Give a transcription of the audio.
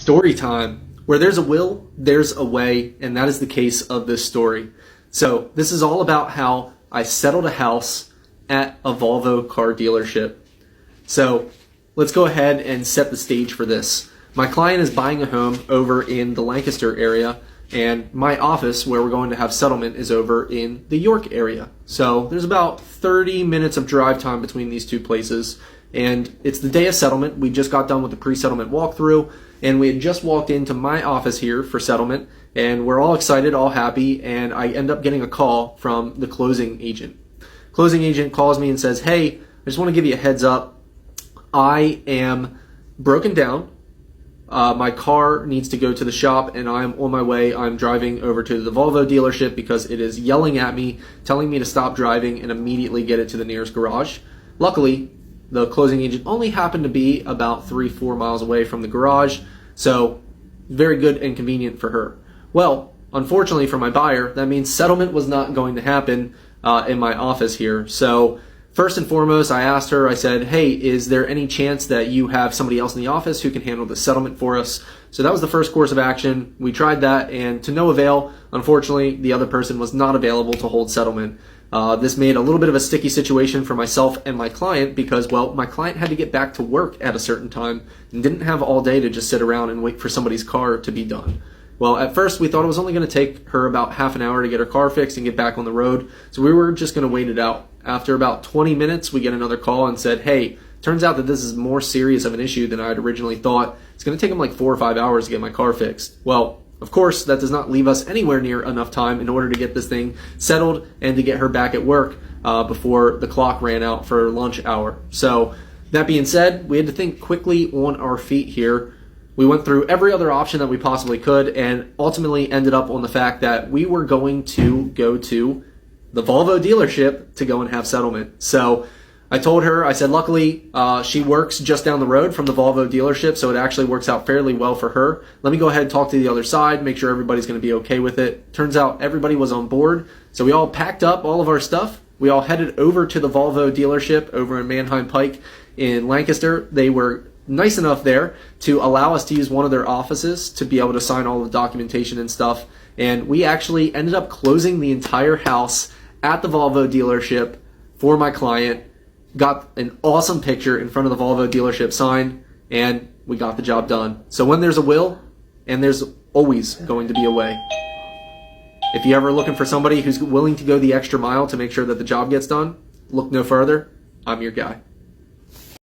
Story time. Where there's a will, there's a way, and that is the case of this story. So this is all about how I settled a house at a Volvo car dealership. So let's go ahead and set the stage for this. My client is buying a home over in the Lancaster area, and my office where we're going to have settlement is over in the York area. So there's about 30 minutes of drive time between these two places, and it's the day of settlement. We just got done with the pre-settlement walkthrough, and we had just walked into my office here for settlement, and we're all excited, all happy, and I end up getting a call from the closing agent. Closing agent calls me and says, "Hey, I just want to give you a heads up. I am broken down. My car needs to go to the shop, and I'm on my way. I'm driving over to the Volvo dealership because it is yelling at me, telling me to stop driving and immediately get it to the nearest garage." Luckily, the closing agent only happened to be about 3-4 miles away from the garage, so very good and convenient for her. Well, unfortunately for my buyer, that means settlement was not going to happen in my office here. So first and foremost, I asked her, I said, "Hey, is there any chance that you have somebody else in the office who can handle the settlement for us?" So that was the first course of action. We tried that, and to no avail. Unfortunately, the other person was not available to hold settlement. This made a little bit of a sticky situation for myself and my client because, well, my client had to get back to work at a certain time and didn't have all day to just sit around and wait for somebody's car to be done. Well, at first we thought it was only going to take her about half an hour to get her car fixed and get back on the road, so we were just going to wait it out. After about 20 minutes, we get another call and said, "Hey, turns out that this is more serious of an issue than I had originally thought. It's going to take them like 4 or 5 hours to get my car fixed." Well, of course, that does not leave us anywhere near enough time in order to get this thing settled and to get her back at work before the clock ran out for lunch hour. So that being said, we had to think quickly on our feet here. We went through every other option that we possibly could and ultimately ended up on the fact that we were going to go to the Volvo dealership to go and have settlement. So I told her, I said, luckily, she works just down the road from the Volvo dealership, so it actually works out fairly well for her. Let me go ahead and talk to the other side, make sure everybody's going to be okay with it. Turns out everybody was on board, so we all packed up all of our stuff. We all headed over to the Volvo dealership over in Manheim Pike in Lancaster. They were nice enough there to allow us to use one of their offices to be able to sign all the documentation and stuff. And we actually ended up closing the entire house at the Volvo dealership for my client. Got an awesome picture in front of the Volvo dealership sign, and we got the job done. So when there's a will, and there's always going to be a way. If you're ever looking for somebody who's willing to go the extra mile to make sure that the job gets done, look no further. I'm your guy.